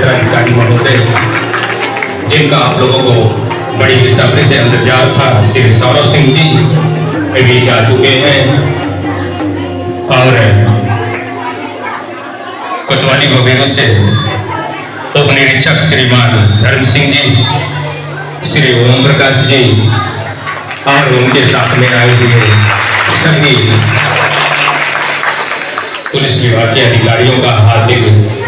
क्षेत्राधिकारी महोदय, जिनका आप लोगों को बड़ी बेसब्री से इंतजार था, श्री सौरभ सिंह जी भी जा चुके हैं और कोतवाली गोबेरू से उप निरीक्षक श्रीमान धर्म सिंह जी, श्री ओम प्रकाश जी और उनके साथ में आए हुए सभी पुलिस विभाग के अधिकारियों का हार्दिक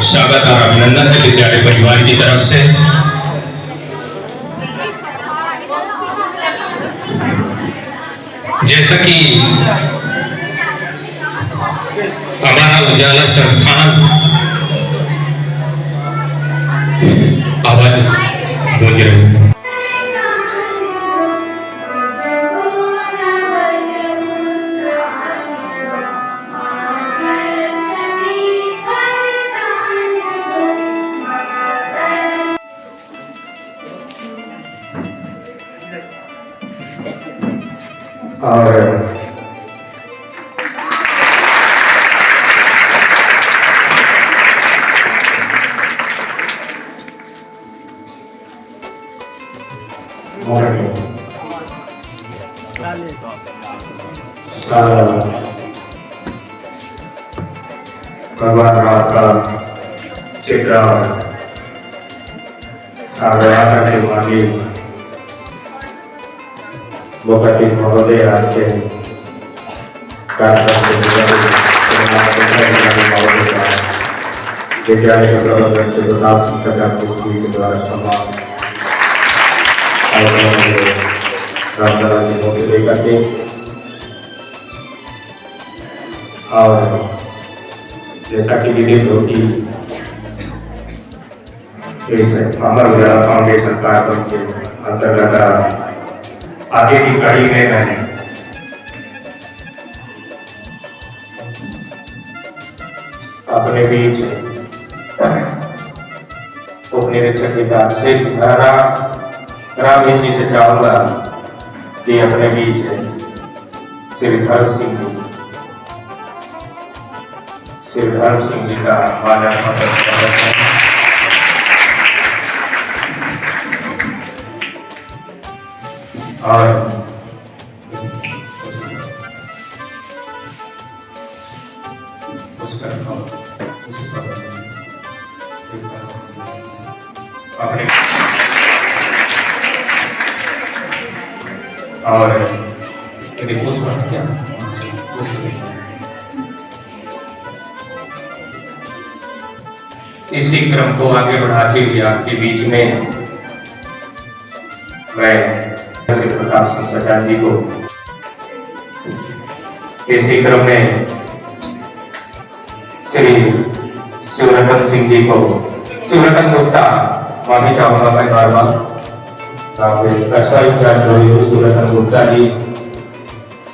स्वागत और अभिनंदन है विद्यालय परिवार की तरफ से। जैसा कि हमारा उजाला संस्थान आवाज गूंज रही है। भगवान राम का चित्रा सागराता के मालिक मुखर्जी महोदय आज के कार्यक्रम विद्यालय के प्रबंधन से गुलाब सिंह सरकार के द्वारा सम्मान रामदारा जी मोदी करके और जैसा कि विदित होगी इस अमर उजाला फाउंडेशन कार्यक्रम के अंतर्गत आगे की कड़ी में मैंने अपने बीच उप निरीक्षक के काम से राम जी से चाहूंगा कि अपने बीच श्री धर्म सिंह जी का माल्यार्पण और अपने और क्या इसी क्रम को आगे बढ़ाते हुए आपके बीच में मैं श्री प्रताप सिंह सचान जी को इसी क्रम में श्री शिवरतन सिंह जी को शिवरतन गुप्ता माफी चाहूंगा मैं बार बार कस्बा इंचार्ज शिवरतन गुप्ता जी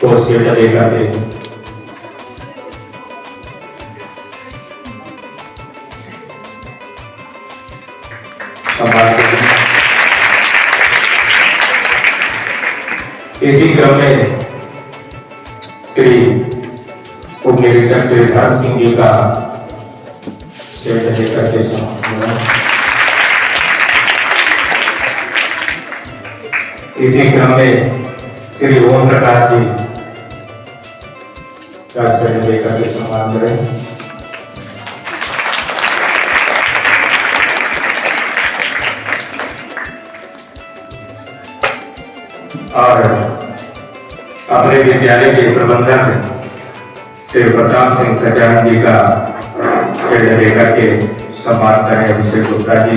को सीट देकर इसी क्रम में श्री उप निरीक्षक श्री धर्म सिंह जी का इसी क्रम में श्री ओम प्रकाश जी का श्रेय लेकर के सम्मान करें। और अपने विद्यालय के प्रबंधक श्री प्रताप सिंह सचान जी का श्रेय लेकर के सम्मान करें अभिषेक गुप्ता जी,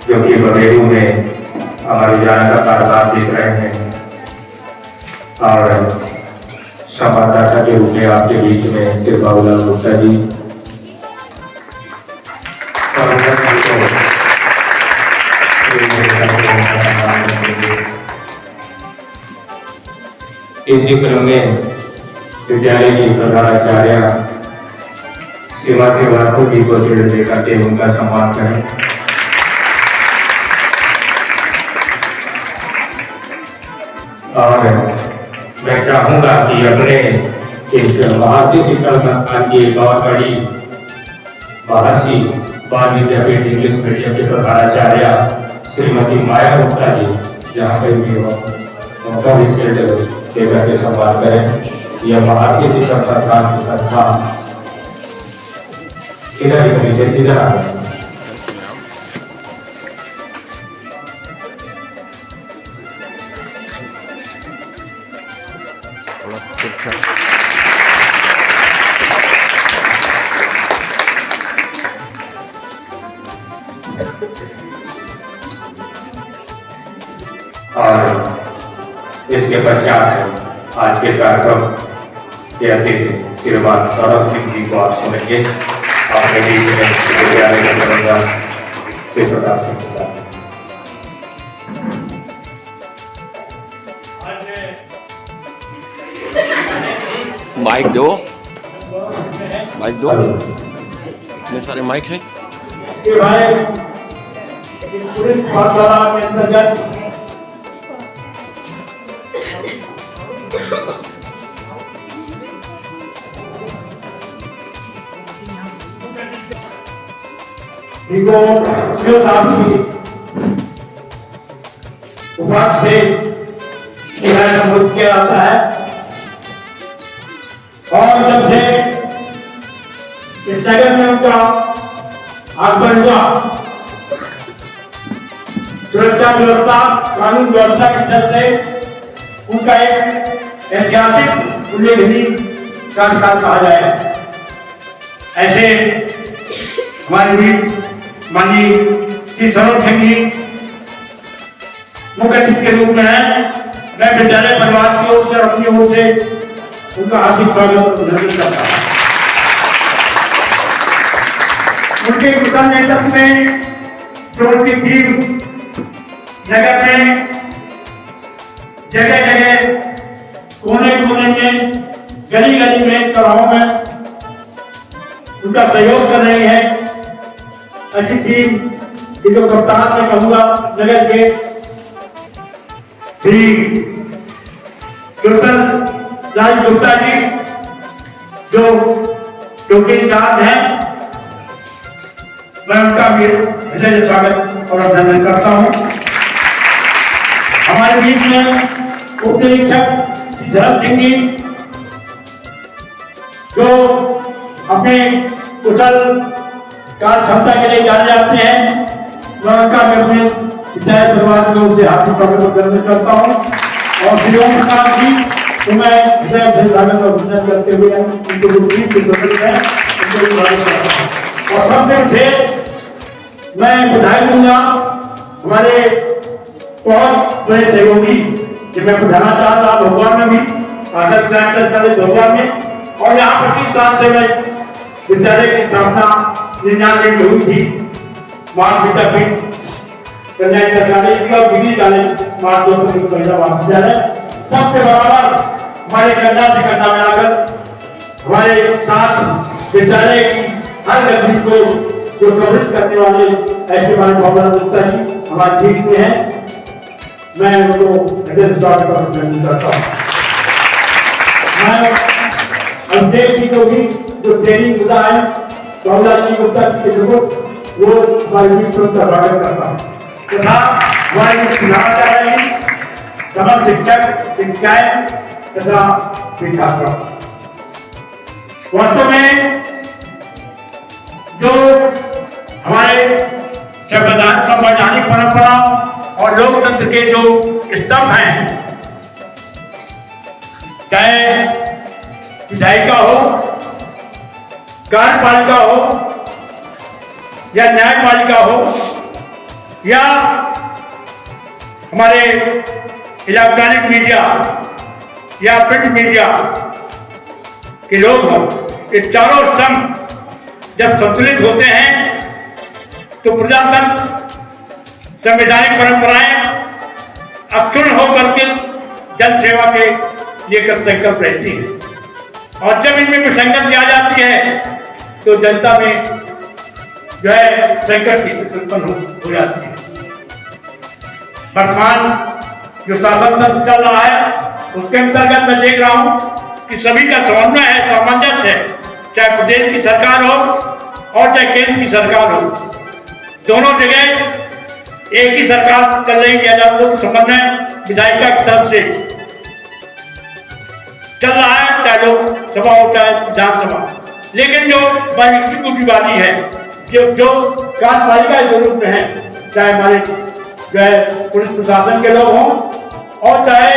जो कि बबेरू में हमारे उजाला का कारोबार देख रहे हैं और संवाददाता के रूप में आपके बीच में श्री बाबूलाल गुप्ता जी इसी क्रम में विद्यालय की प्रधानाचार्य शिवा श्रीवास्तव जी को श्रेय देकर के उनका सम्मान करें। और मैं चाहूंगा कि अपने इस महर्षि शिक्षण संस्थान की एक और बड़ी महर्षि बाल विद्यापीठ इंग्लिश मीडियम के प्रधानाचार्य श्रीमती माया गुप्ता जी जहाँ पे भी हो उनका भी सिर देकर के सम्मान करें। यह महर्षि शिक्षक संस्थान की संस्था इधर ही करिए, इधर आ गए। और इसके पश्चात आज के कार्यक्रम के अतिथि श्रीमान सौरभ सिंह जी को आप सुनेंगे। अपने बीच में विद्यालय के प्रबंधक श्री प्रताप सिंह माइक दो, माइक दो, इतने सारे माइक हैं। पुलिस पाठशाला के अंतर्गत उपाध से किया जाता है और जब से इस जगह में उनका आगमन हुआ, सुरक्षा व्यवस्था कानून व्यवस्था की तरफ से उनका एक ऐतिहासिक उल्लेखनीय कार्यकाल कहा जाए। ऐसे हमारे भी माननीय श्री सौरभ सिंह जी मुख्य अतिथि के रूप में है। मैं विद्यालय परिवार की ओर से अपनी ओर से उनका हार्दिक स्वागत और अभिनंदन करता हूँ। उनके कुशल नेतृत्व में जो उनकी टीम नगर में जगह जगह कोने कोने में गली गली में तलावों में उनका सहयोग कर रही है। ऐसी टीम की जो कप्तान मैं कहूँगा नगर के श्री राज गुप्ता जी जो कि इंचार्ज हैं, मैं उनका भी हृदय स्वागत और अभिनंदन करता हूँ। हमारे बीच में उप निरीक्षक धर्म सिंह जी जो अपने कुशल कार्य क्षमता के लिए जाने जाते हैं, मैं उनका भी अपने विद्यालय परिवार की ओर से हार्दिक स्वागत और अभिनंदन करता हूँ। और श्री ओम प्रकाश जी तो मैं हृदय से स्वागत और अभिनंदन करते हुए उनको जो टीम की जरूरत है उनको स्वागत करता हूँ। और सबसे पहले मैं बधाई दूंगा हमारे बहुत बड़े सहयोगी कि मैं प्रधानाचार्य रहा भोपाल में भी, आदर्श ग्रामीण भोपाल में, और यहाँ 25 साल से मैं विद्यालय की स्थापना 99 में हुई थी। मार्ग विद्यापीठ कन्या कॉलेज और डिग्री कॉलेज मार्ग 200 की पहला महाविद्यालय सबसे बराबर हमारे कन्या से कन्या में आकर हमारे साथ विद्यालय की हर गतिविधि को जो प्रदर्शित करने वाले ऐसे हमारे बाबा गुप्ता जी हमारे बीच में हैं। मैं उनको हृदय स्वागत और अभिनंदन करता हूँ। मैं अभिषेक जी को भी जो ट्रेनिंग खुदा है बाबा जी गुप्ता के जरूरत वो हमारे बीच में उनका स्वागत करता हूँ तथा हमारे प्रधानाचार्य जी, समस्त शिक्षक शिक्षाएं तथा छात्र। वास्तव में जो हमारे संवैधानिक परंपरा और लोकतंत्र के जो स्तंभ हैं, चाहे विधायिका हो, कार्यपालिका हो या न्यायपालिका हो या हमारे इलेक्ट्रॉनिक मीडिया या प्रिंट मीडिया के लोग हों, ये चारों स्तंभ जब संतुलित होते हैं तो प्रजातंत्र संवैधानिक परंपराएं अक्षुण्ण होकर के जन सेवा के लेकर संकल्प रहती है। और जब इनमें विसंगति आ जाती है तो जनता में जो है संकट की स्थिति उत्पन्न हो जाती है। वर्तमान जो शासन तंत्र चल रहा है उसके अंतर्गत मैं देख रहा हूं कि सभी का समन्वय है, सामंजस्य है, चाहे प्रदेश की सरकार हो और चाहे केंद्र की सरकार हो, दोनों जगह एक ही सरकार चल रही है। लोक समन्वय विधायिका की तरफ से चल रहा है, चाहे लोकसभा हो चाहे विधानसभा। लेकिन जो एग्जीक्यूटिव है, जो कार्यपालिका के रूप में है, चाहे हमारे जो है पुलिस प्रशासन के लोग हों और चाहे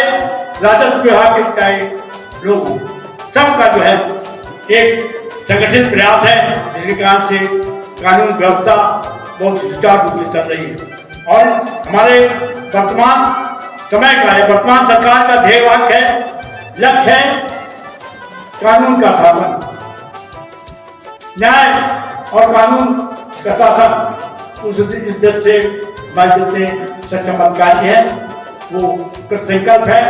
राजस्व विभाग के चाहे लोग हों, सबका जो है एक संगठित प्रयास है, जिसके कारण से कानून व्यवस्था बहुत सुचारू रूप से चल रही है। और हमारे वर्तमान समय का है, वर्तमान सरकार का ध्येय वाक्य है, लक्ष्य है कानून का शासन, न्याय और कानून का शासन। उस इज्जत से हमारे जितने सक्षम अधिकारी हैं वो कृतसंकल्प है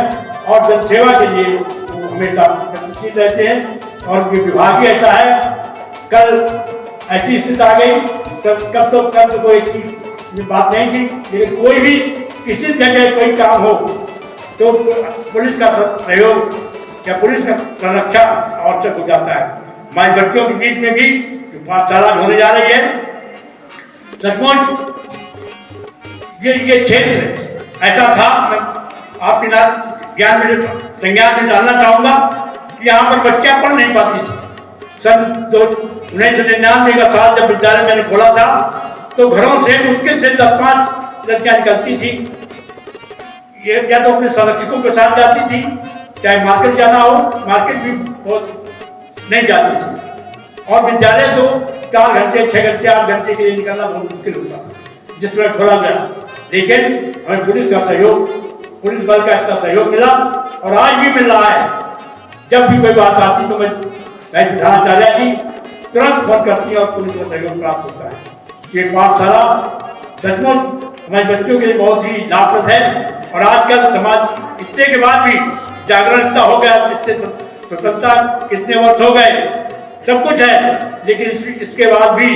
और जनसेवा के लिए वो हमेशा प्रतिष्ठित रहते हैं। और ये विभाग ही ऐसा है, कल ऐसी स्थिति आ गई, कब तो कोई चीज बात नहीं थी, लेकिन कोई भी किसी जगह कोई काम हो तो पुलिस का सहयोग या पुलिस का संरक्षा आवश्यक हो जाता है। हमारे बच्चों के बीच में भी पाठशाला होने जा रही है। सचमुच ये क्षेत्र ऐसा था, मैं आपके ज्ञान में संज्ञान में डालना चाहूंगा कि यहाँ पर बच्चियां पढ़ नहीं पाती थी। सन 1999 का साल जब विद्यालय मैंने खोला था तो घरों से मुश्किल से 10-5 लड़कियां निकलती थी, ये या तो अपने संरक्षकों के साथ जाती थी, चाहे मार्केट जाना हो, मार्केट भी बहुत नहीं जाती थी। और विद्यालय तो 4 घंटे 6 घंटे 8 घंटे के लिए निकलना बहुत मुश्किल होता था, जिसमें खोला गया। लेकिन हमें पुलिस का सहयोग, पुलिस बल का इतना सहयोग मिला और आज भी मिल रहा है। जब भी कोई बात आती तो मैं विधानाचार्य जी तुरंत फोन करती है और पुलिस का सहयोग प्राप्त होता है। ये पाठशाला सचमुच हमारे बच्चों के लिए बहुत ही लाभप्रद है। और आजकल समाज इतने के बाद भी जागरूकता हो गया, इतने स्वतंत्रता कितने वर्ष हो गए, सब कुछ है, लेकिन इसके बाद भी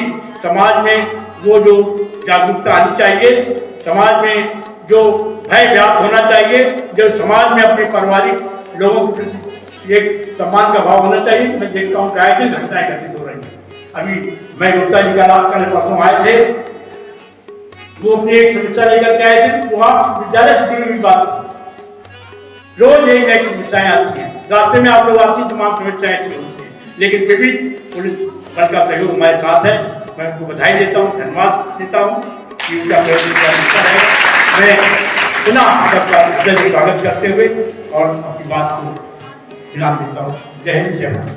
समाज में वो जो जागरूकता आनी चाहिए, समाज में जो भय व्याप्त होना चाहिए, जो समाज में अपने पारिवारिक लोगों के प्रति एक सम्मान का भाव होना चाहिए। मैं देखता हूँ आए दिन घटनाएं घटित हो रही हैं। अभी मैं गुप्ता जी का लाभ करने परसों आए थे, वो अपनी एक समस्या लेकर के आए थे, वो आप विद्यालय से जुड़ी हुई बात, रोज एक नई समस्याएं आती हैं, रास्ते में आप लोग आती तमाम समस्याएं होती हैं, लेकिन फिर भी पुलिस बल का सहयोग हमारे साथ है। मैं उनको बधाई देता हूँ, धन्यवाद देता हूँ कि उनका है। मैं पुनः सबका हृदय स्वागत करते हुए और अपनी बात को विराम देता हूँ। जय हिंद, जय भारत।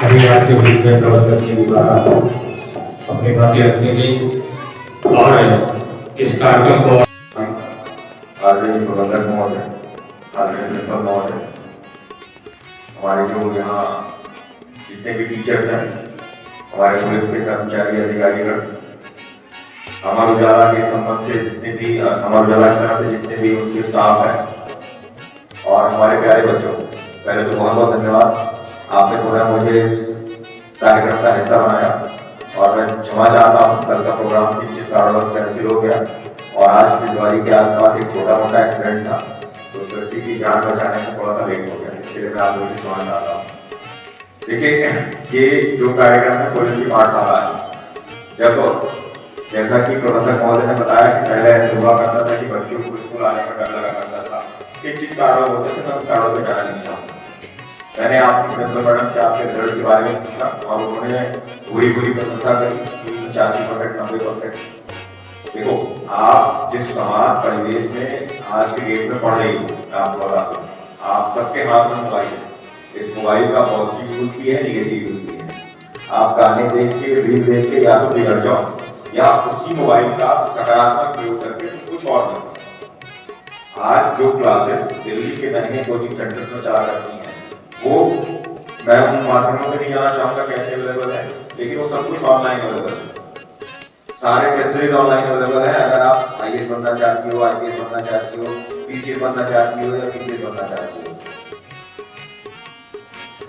अभी आज के बीच में प्रबंधक जी द्वारा अपनी बातें रखने की और इस कार्यक्रम को आदरणीय प्रबंधक महोदय, आदरणीय प्रिंसिपल महोदय, हमारे जो यहाँ जितने भी टीचर्स हैं, हमारे पुलिस के कर्मचारी अधिकारीगण, अमर उजाला के संबंध से जितने भी अमर उजाला की तरफ से जितने भी उसके स्टाफ हैं और हमारे प्यारे बच्चों, पहले तो बहुत बहुत धन्यवाद। आपने थोड़ा मुझे इस कार्यक्रम का हिस्सा बनाया और मैं क्षमा चाहता हूँ, कल का प्रोग्राम निश्चित कारणवश कैंसिल हो गया और आज की दिवाली के आसपास एक छोटा मोटा एक्सीडेंट था, तो उस व्यक्ति की जान बचाने में थोड़ा सा लेट हो गया, इसके लिए मैं आप लोगों से क्षमा चाहता हूँ। देखिए, ये जो कार्यक्रम है पुलिस की पाठशाला है। जब जैसा कि प्रबंधक महोदय ने बताया कि पहले ऐसा हुआ करता था कि बच्चों को स्कूल आने का डर लगा करता था, किस चीज कारण होते थे, सब कारणों में जाना नहीं चाहता। मैंने आपकी प्रिंसिपल मैडम से आपके रिजल्ट के बारे में पूछा और उन्होंने पूरी प्रशंसा करी, 85%, 90%। देखो, आप जिस समाज परिवेश में आज के डेट में पढ़ रही हो, आपको बता दूं, आप सबके हाथ में मोबाइल है। इस मोबाइल का पॉजिटिव यूज भी है, निगेटिव यूज भी है। आप गाने देख के, रील देख के या तो बिगड़ जाओ या उसी मोबाइल का सकारात्मक प्रयोग करके कुछ और बनो। आज जो क्लासेस दिल्ली के महंगे कोचिंग सेंटर्स में चला करती हैं, वो मैं उन माध्यमों में नहीं जाना चाहूंगा कैसे अवेलेबल है, लेकिन वो सब कुछ ऑनलाइन अवेलेबल है। सारे फैसिलिटीज ऑनलाइन अवेलेबल है। अगर आप आईएएस बनना चाहती हो, आईपीएस बनना चाहती हो, पीसीएस बनना चाहती हो या पीपीएस बनना चाहती हो,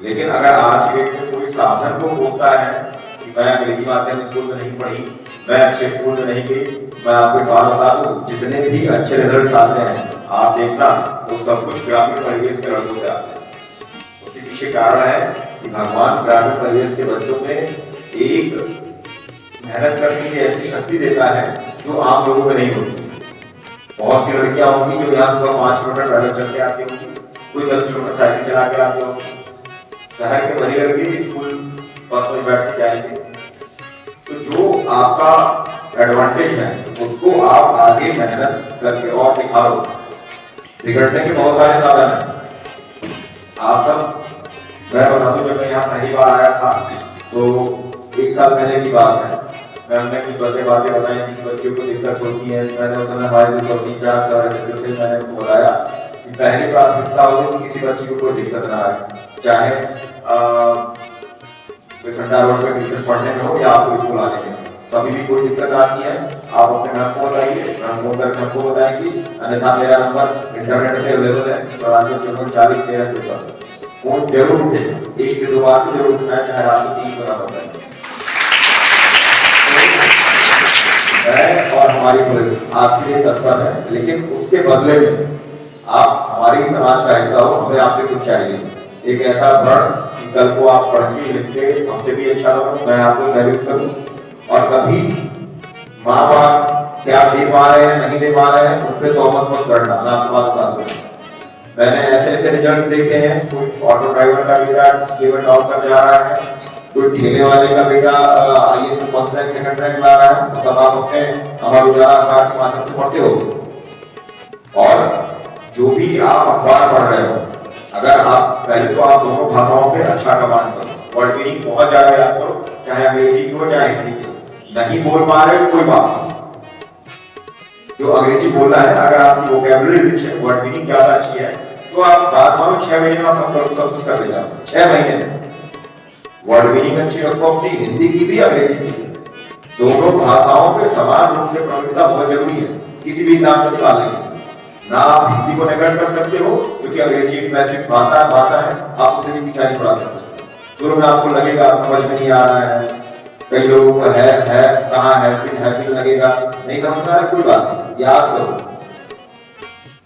लेकिन अगर आज के डेट में कोई साधन को रोकता है कि मैं अंग्रेजी माध्यम स्कूल में नहीं पढ़ी, मैं अच्छे स्कूल में नहीं गई, मैं आपको एक बात बता दूं, जितने भी अच्छे रिजल्ट आते हैं आप देखना, वो सब कुछ ग्रामीण परिवेश के लड़कों से आते हैं। उसके पीछे कारण है कि भगवान ग्रामीण परिवेश के बच्चों में एक मेहनत करने की ऐसी शक्ति देता है जो आम लोगों में नहीं होती। बहुत सी लड़कियां होंगी जो यहाँ सुबह 5 किलोमीटर पैदल चल के आती होंगी, कोई 10 किलोमीटर साइकिल चला के आती होंगी। शहर के वही लड़के स्कूल बस में बैठ के जाएंगे। तो जो आपका एडवांटेज है उसको आप आगे मेहनत करके और निखारो। बिगड़ने के बहुत सारे साधन हैं। आप सब, मैं बता दूं, जब मैं यहाँ पहली बार आया था तो 1 साल पहले की बात है, मैंने कुछ बातें बताई जिन बच्चों को दिक्कत होती है। मैंने उस समय हमारे जो चौथी इंचार्ज और एसएचओ से मैंने उनको बताया कि पहली प्राथमिकता होगी कि किसी बच्चे को कोई दिक्कत ना आए, चाहे कोई संडा रोड पर ट्यूशन पढ़ने में हो या आपको स्कूल आने में। कभी भी कोई दिक्कत आती है आप अपने मैम को बताइए, मैम फोन करके हमको बताएंगी, अन्यथा मेरा नंबर इंटरनेट पे अवेलेबल है 94 फोन जरूर उठे, 1 से 2 बार जरूर उठना है, चाहे रात को 3 बजे बताए। मैं और हमारी पुलिस आपके लिए तत्पर है, लेकिन उसके बदले में आप हमारी समाज का हिस्सा हो, हमें आपसे कुछ चाहिए। एक ऐसा बढ़ कि कल को आप पढ़ के लिख के हमसे भी अच्छा बनो, मैं आपको सैल्यूट करूं। और कभी माँ बाप क्या दे पा रहे हैं नहीं दे पा रहे हैं उन पर तोहमत मत करना। मैं आपको बात बता दूं, मैंने ऐसे रिजल्ट देखे हैं। कोई ऑटो ड्राइवर का बेटा केवल टॉप कर जा रहा है, कोई ठेले वाले का बेटा आईएएस में फर्स्ट रैंक सेकंड रैंक ला रहा है। तो सब आप अपने अमर उजाला अखबार के माध्यम से पढ़ते हो। और जो भी आप अखबार पढ़ रहे हो, अगर आप पहले तो आप दोनों भाषाओं पे अच्छा कमांड करो, वर्ड मीनिंग बहुत ज्यादा याद करो, चाहे अंग्रेजी की हो चाहे हिंदी की। नहीं बोल पा रहे कोई बात, जो अंग्रेजी बोलना है, अगर आपकी वोकैबुलरी रिच है, वर्ड मीनिंग ज्यादा अच्छी है, तो आप बात मानो 6 महीने में सब कुछ कर लेगा। 6 महीने में वर्ड मीनिंग अच्छी रखो अपनी, हिंदी की भी अंग्रेजी की भी। दोनों भाषाओं पे समान रूप से प्रवृत्ता बहुत जरूरी है किसी भी एग्जाम को निकालने के। ना आप हिंदी को नेगलेक्ट कर सकते हो क्योंकि अंग्रेजी एक वैश्विक भाषा है, आप उसे भी पीछा नहीं पड़ा सकते। शुरू में आपको लगेगा समझ में नहीं आ रहा है, कई लोगों को है कहाँ है फिर लगेगा, नहीं समझ में आ रहा, कोई बात नहीं, याद करो।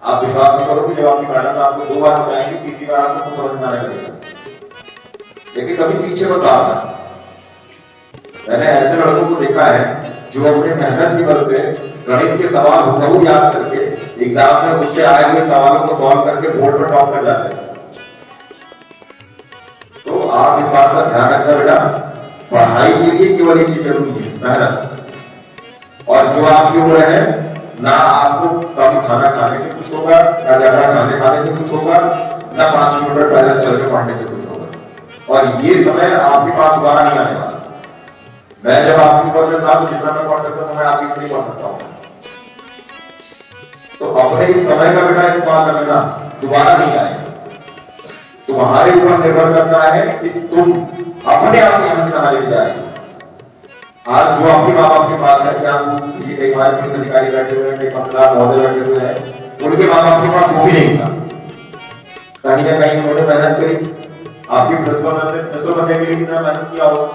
आप विश्वास नहीं करो कि जब आपकी मैडम आपको 2 बार बताएंगे, तीसरी बार आपको समझ में आने लगेगा। लेकिन कभी पीछे मत भागना। मैंने ऐसे लड़कों को देखा है जो अपने मेहनत के बल पे गणित के सवाल हुबहू याद करके एग्जाम में उससे आए हुए सवालों को सॉल्व करके बोर्ड पर टॉप कर जाते हैं। तो आप इस बात का ध्यान रखना बेटा, पढ़ाई के लिए केवल एक चीज जरूरी है, मेहनत। और जो आपकी उम्र है, ना आपको कम खाना खाने से कुछ होगा, ना ज्यादा खाने से कुछ होगा, ना 5 किलोमीटर पैदल चल के पढ़ने से कुछ होगा। और ये समय आपके पास दोबारा नहीं आने वाला। मैं जब आपकी उम्र में था तो जितना मैं पढ़ सकता था मैं आज नहीं पढ़ सकता हूँ। तो अपने इस समय का बेटा इस्तेमाल कर लेना, दोबारा नहीं आएगा। तुम्हारे ऊपर निर्भर करता है कि तुम अपने आप यहाँ से कहाँ लेके जा रहे हो। आज जो आपके माँ बाप के पास है, क्या कई हमारे पुलिस अधिकारी बैठे हुए हैं, कई पत्रकार महोदय बैठे हुए हैं, उनके माँ बाप के पास वो भी नहीं था। कहीं ना कहीं उन्होंने मेहनत करी, आपके प्रिंसिपल बनने के लिए कितना मेहनत किया होगा।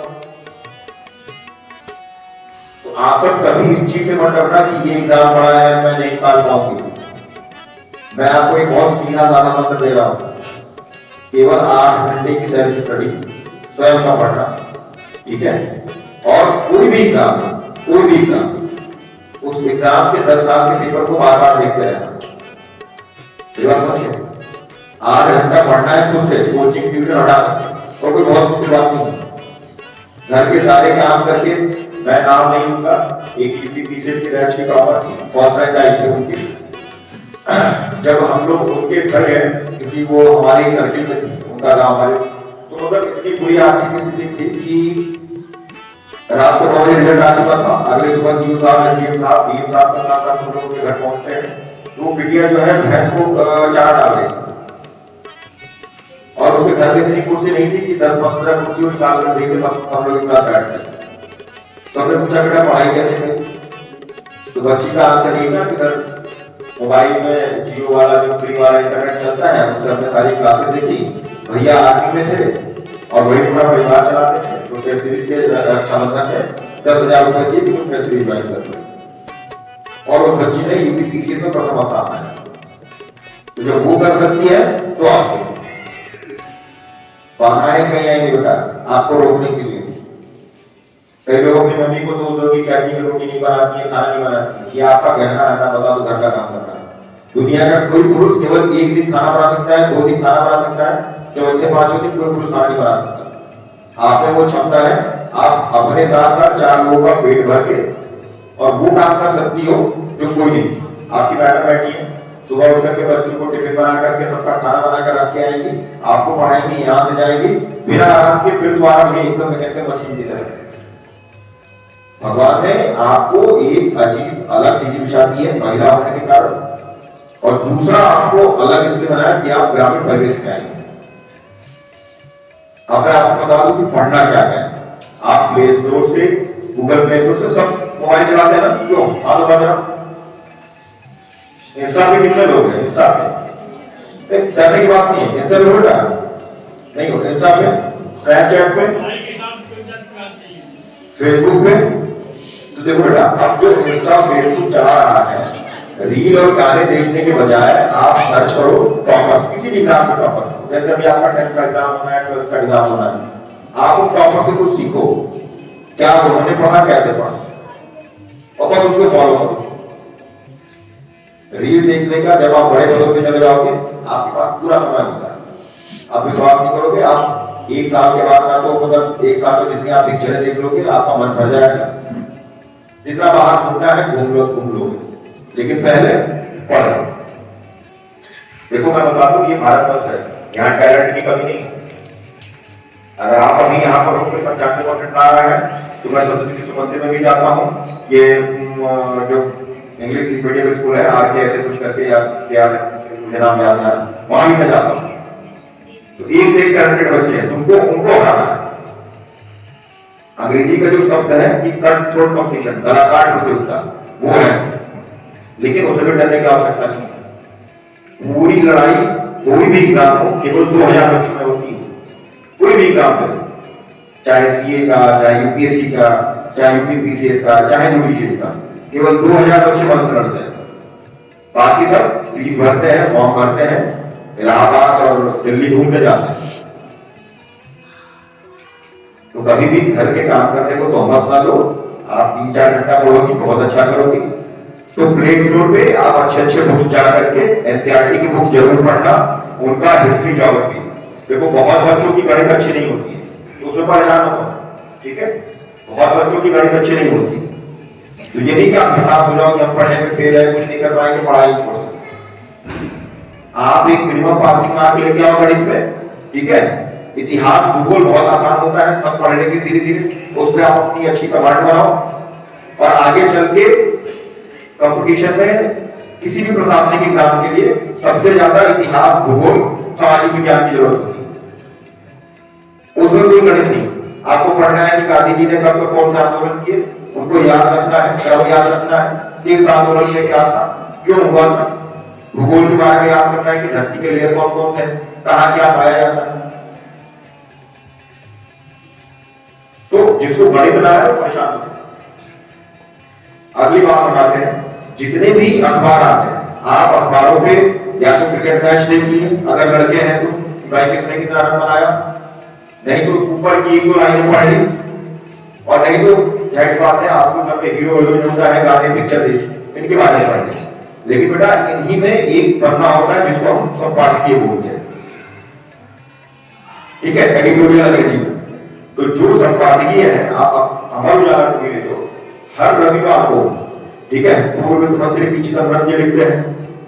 तो आप सब कभी इस चीज से मत डरना कि ये एग्जाम पढ़ा है मैं नहीं निकाल पाऊंगी। मैं आपको एक बहुत सीधा साधा मंत्र दे रहा हूं, केवल 8 घंटे की सेल्फ स्टडी, स्वयं का पढ़ना, ठीक है। और कोई भी एग्जाम उस एग्जाम के 10 साल के पेपर को बार बार देखते रहना। 8 घंटा पढ़ना है खुद से, कोचिंग ट्यूशन हटा, और कोई बहुत मुश्किल बात नहीं। घर के सारे काम करके, मैं नाम नहीं लूंगा, एक यूपीपीसीएस के बैच की टॉपर थी, फर्स्ट रैंक आई थी उनकी। जब हम लोग उनके घर गए, क्योंकि वो हमारे सर्किल में थी, उनका गांव हमारे, तो मतलब इतनी बुरी आर्थिक स्थिति थी कि रात को 9 बजे रिजल्ट आ चुका था। अगले सुबह सीएम साहब, एसडीएम साहब, डीएम साहब के साथ हम लोग के घर पहुंचते हैं, तो बिटिया जो है भैंस को चारा डाल रही, और उसके घर में इतनी कुर्सी नहीं थी कि 10-15 कुर्सी निकाल कर देके सब लोग एक साथ बैठ गए। तो हमने पूछा बेटा पढ़ाई कैसे करी, तो बच्ची का आंसर ये था कि सर मोबाइल में जियो वाला जो फ्री वाला इंटरनेट चलता है उससे हमने सारी क्लासेस देखी, भैया आर्मी में थे और वही पूरा परिवार चलाते थे, तो टेस्ट सीरीज के रक्षाबंधन में 10,000 रुपए दिए तो टेस्ट सीरीज ज्वाइन करते, और उस बच्ची ने यूपीपीसीएस में प्रथम स्थान है। तो जब वो कर सकती है तो आप, बाधाएं कहीं आएंगी बेटा आपको रोकने के लिए। कई लोग अपनी मम्मी को दोष दोगे क्या की रोटी नहीं बनाती है, खाना नहीं बनाती है। ये आपका कहना है ना, बता दो घर का काम करना है। दुनिया का कोई पुरुष केवल एक दिन खाना बना सकता है, 2 दिन खाना बना सकता है, चौथे 5वें दिन कोई पुरुष खाना नहीं बना सकता। आप में वो क्षमता है, आप अपने साथ साथ 4 लोगों का पेट भर के और वो काम कर सकती हो जो कोई नहीं। आपकी मैडम बैठी है, सुबह उठ करके बच्चों को टिफिन बना करके सबका खाना बना कर रख के आएंगी, आपको पढ़ाएंगी, यहाँ से जाएगी बिना आराम के, फिर दोबारा भी एकदम मैकेनिकल मशीन की तरह। भगवान ने आपको एक अजीब अलग जिजीविषा दी है महिला होने के कारण, और दूसरा आपको अलग इसलिए बनाया कि आप ग्रामीण परिवेश में आएंगे। अब मैं आपको बता दूं कि पढ़ना क्या है। आप प्ले स्टोर से, गूगल प्ले स्टोर से सब मोबाइल चलाते हैं ना, क्यों? हाथ उठा देना। इंस्टा पे कितने लोग हैं? इंस्टा पे डरने की बात नहीं है। इंस्टा पे बेटा नहीं होता, इंस्टा पे, स्नैपचैट पे, फेसबुक पे। तो देखो बेटा, अब जो इंस्टा फेसबुक चला रहा है, रील और गाने देखने के बजाय आप सर्च करो टॉपर्स, किसी भी एग्जाम में टॉपर्स। जैसे अभी आपका 10th का एग्जाम होना है, 12th का एग्जाम होना है, आप उन टॉपर से कुछ सीखो, क्या उन्होंने पढ़ा, कैसे पढ़ा, और बस उसको फॉलो करो। रील देखने का जब आप बड़े पदों पे चले जाओगे, आपके पास पूरा समय होता है। आप विश्वास नहीं करोगे, आप 1 साल के बाद ना तो मतलब 1 साल में जितनी आप पिक्चरें देख लोगे आपका मन भर जाएगा। जितना बाहर घूमना है घूम लोगे, लेकिन पहले पढ़ो। देखो मैं बता दूं कि भारत वर्ष है, यहाँ टैलेंट की कमी नहीं। अगर आप अभी यहाँ पर होकर 95% ला रहा है, तो मैं सरस्वती शिशु मंदिर में भी जाता हूँ। ये जो इंग्लिश मीडियम स्कूल है आर के ऐसे कुछ करके, या मुझे नाम याद नहीं आ रहा, वहां भी मैं जाता हूँ। तो एक से एक टैलेंटेड बच्चे हैं, तुमको उनको हराना है। अंग्रेजी का जो शब्द है कि कट थ्रोट कॉम्पिटिशन, कलाकार प्रतियोगिता, वो है, लेकिन उसे भी डरने की आवश्यकता नहीं है। पूरी लड़ाई कोई भी एग्जाम हो केवल 2000 बच्चों में होती है। कोई भी एग्जाम हो, चाहे सीए का, चाहे यूपीएससी का, चाहे यूपीपीसीएस का, चाहे यूपीसीएस का, केवल 2000 बच्चे मन से लड़ते हैं। बाकी सब फीस भरते हैं, फॉर्म भरते हैं, इलाहाबाद और दिल्ली घूमते जाते हैं। तो कभी भी घर के काम करने को तोहमत ना लो। आप 3-4 घंटा पढ़ोगी, बहुत अच्छा करोगी। तो प्ले स्टोर पे आप अच्छे बुक्स जा करके एनसीईआरटी की बुक्स जरूर पढ़ना, उनका हिस्ट्री, ज्योग्राफी। देखो बहुत बच्चों की गणित अच्छी नहीं होती है, तो उसमें परेशान मत हो, ठीक है? बहुत बच्चों की गणित अच्छी नहीं होती, तो ये नहीं कि आप हताश हो जाओ कि हम पढ़ने में फेल है, कुछ नहीं कर पाएंगे, पढ़ाई छोड़ दो। आप एक मिनिमम पासिंग मार्क लेके आओ गणित में, ठीक है? इतिहास, भूगोल बहुत आसान होता है, सब पढ़ लेंगे धीरे धीरे, उस पर आप अपनी अच्छी कमांड बनाओ, और आगे चल के कंपटीशन में किसी भी प्रशासनिक एग्जाम के लिए सबसे ज्यादा इतिहास, भूगोल, सामाजिक विज्ञान की जरूरत होती है। उसमें कोई गणित नहीं, आपको पढ़ना है कि गांधी जी ने कब कौन से आंदोलन किए, उनको याद रखना है, कब याद रखना है, किस आंदोलन में क्या था, क्यों हुआ था। भूगोल के बारे में याद करना है कि धरती के लेयर कौन कौन थे, कहाँ क्या पाया जाता है। तो जिसको गणित ना है वो परेशान होता है। अगली बात बताते हैं, जितने भी अखबार आते हैं, आप अखबारों पे या तो क्रिकेट मैच देख लिए, अगर लड़के हैं तो भाई किसने कितना रन बनाया, नहीं तो ऊपर की 1-2 लाइनें पढ़ ली, और नहीं तो जाहिर बात है आपको जब हीरो हीरोइन होता है, गाने, पिक्चर देख, इनके बारे में पढ़ ली। लेकिन बेटा इन्हीं में एक पन्ना होता है जिसको हम संपादकीय बोलते हैं, ठीक है? एडिटोरियल अंग्रेजी में। तो जो संपादकीय है, आप अमर उजाला को ले लो, हर रविवार को, ठीक है, पूर्व वित्त मंत्री पी चिदंबरम जी लिखते हैं,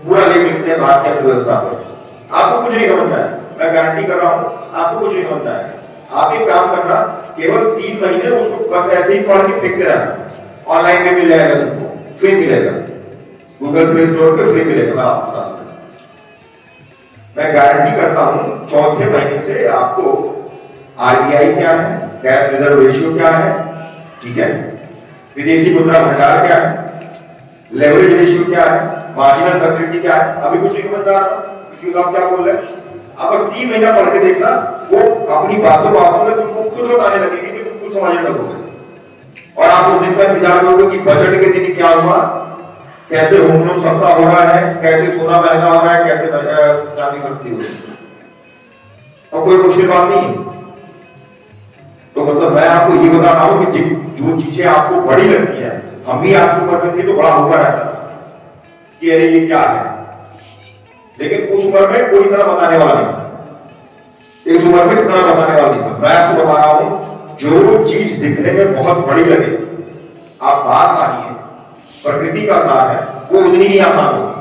पूरा लेख लिखते हैं भारतीय अर्थव्यवस्था पर। आपको कुछ नहीं समझना है, मैं गारंटी कर रहा हूं, आपको कुछ नहीं समझना है। आप एक काम करना, केवल 3 महीने उसको बस ऐसे ही पढ़ के फेंकते रहना। ऑनलाइन में मिल जाएगा, तुमको फ्री मिलेगा, गूगल प्ले स्टोर पे फ्री मिलेगा। मैं आपको बता दूं, मैं गारंटी करता हूं 4थे महीने से आपको आरबीआई क्या है, कैश रिजर्व रेशियो क्या है, ठीक है, विदेशी मुद्रा भंडार क्या है, लेवरेज रेशियो क्या है, मार्जिनल फैसिलिटी क्या है। अभी कुछ नहीं समझ रहा, आप क्या बोल रहे हैं? आप बस 3 महीना पढ़ के देखना, वो अपनी बातों में तुमको खुद बताने लगेगी कि तुम कुछ समझने लगोगे। और आप उस दिन तक विचार करोगे कि बजट के दिन क्या हुआ, कैसे होम लोन सस्ता हो रहा है, कैसे सोना महंगा हो रहा है, कैसे चांदी सस्ती हो रही है। और कोई मुश्किल बात नहीं है। तो मतलब मैं आपको ये बता रहा हूं कि जो चीजें आपको बड़ी लगती है, हम भी आपकी उम्र में थे तो बड़ा होकर आया कि अरे ये क्या है, लेकिन उस उम्र में कोई इतना बताने वाला नहीं था। इस उम्र में इतना बताने वाला नहीं था। मैं आपको बता रहा हूं, जो चीज दिखने में बहुत बड़ी लगे, आप बात मानिए, प्रकृति का सार है, वो उतनी ही आसान होगी।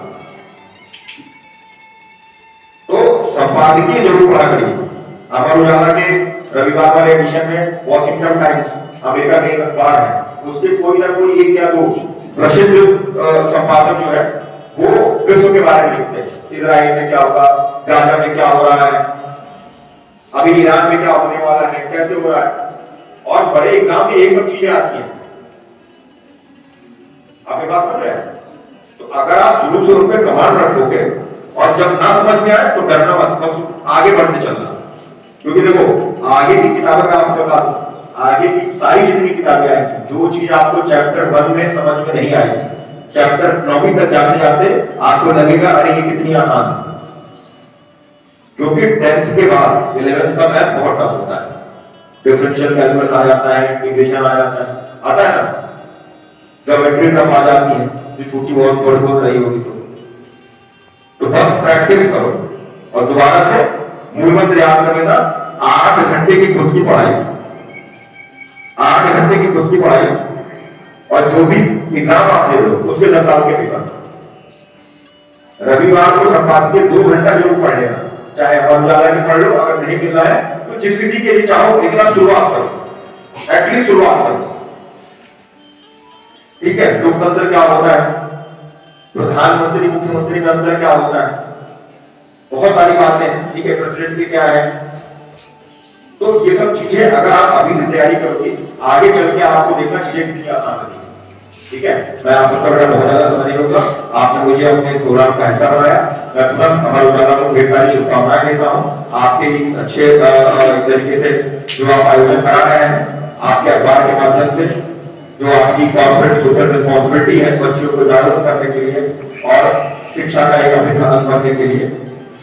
तो संपादकीय जरूर पढ़ा करिए। अमर उजाला के रविवार वाले एडिशन में वॉशिंगटन टाइम्स अमेरिका के एक अखबार है, उसके कोई ना कोई एक या दो प्रसिद्ध संपादक जो है वो विश्व के बारे में लिखते हैं। इजराइल में क्या होगा, गाजा में क्या हो रहा है, अभी ईरान में क्या होने वाला है, कैसे हो रहा है, और बड़े एग्जाम में ये सब चीजें आती हैं। आप ये बात समझ रहे हैं? तो अगर आप शुरू से उन पे कमांड रखोगे और जब ना समझ में आए तो डरना मत, बस आगे बढ़ते चलना। क्योंकि देखो आगे की किताबें मैं आपको बता दूं, आगे की सारी जितनी किताबें आएंगी, जो चीज आपको चैप्टर 1 में समझ में नहीं आएगी, चैप्टर 9वीं तक जाते जाते आपको लगेगा अरे ये कितनी आसान है। क्योंकि 10th के बाद 11th का मैथ बहुत टफ होता है। डिफरेंशियल कैलकुलस आ जाता है, इंटीग्रेशन आ जाता है, आता है ना, ज्योमेट्री टफ आ जाती है, जो छोटी बहुत बड़ी हो रही होगी। तो बस प्रैक्टिस करो और दोबारा से मूल मंत्र याद कर लेना, 8 घंटे की खुद की पढ़ाई, 8 घंटे की खुद की पढ़ाई, और जो भी एग्जाम आप दे रहे हो उसके 10 साल के पेपर। रविवार को संपादकीय 2 घंटा जरूर पढ़ लेना, चाहे अमर उजाला की पढ़ लो, अगर नहीं मिल रहा है तो जिस किसी के भी चाहो, लेकिन आप शुरुआत करो, एटलीस्ट शुरुआत करो। ठीक है? लोकतंत्र क्या होता है, प्रधानमंत्री मुख्यमंत्री में अंतर क्या होता है, बहुत सारी बातें हैं। ठीक है? प्रेसिडेंट की क्या है, तो ये सब चीजें अगर आप अभी से तैयारी करोगे, आगे चल के आपको देखना चीजें कितनी आसान लगेगी। ठीक है? मैं आप सबका बेटा बहुत ज्यादा समय नहीं लूंगा, आपने मुझे अपने इस प्रोग्राम का हिस्सा बनाया। मैं तुरंत अमर उजाला को ढेर सारी शुभकामनाएं देता हूँ आपके इस अच्छे तरीके से जो आप आयोजन करा रहे हैं, आपके अखबार के माध्यम से, जो आपकी कॉर्पोरेट सोशल रिस्पॉन्सिबिलिटी है बच्चों को जागरूक करने के लिए और शिक्षा का एक अभिन्न अंग बनने के लिए।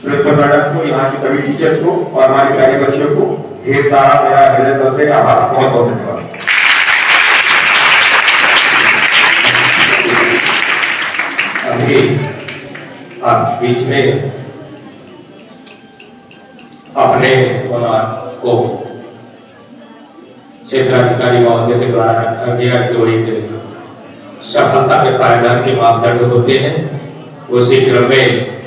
प्रिंसिपल मैडम को, यहाँ के सभी टीचर्स को और हमारे प्यारे बच्चों को ढेर सारा मेरा हृदय से आभार, बहुत बहुत धन्यवाद। अभी आप बीच में अपने को क्षेत्राधिकारी महोदय के द्वारा रखा गया जो एक सफलता के पायदान के मापदंड होते हैं, उसी क्रम में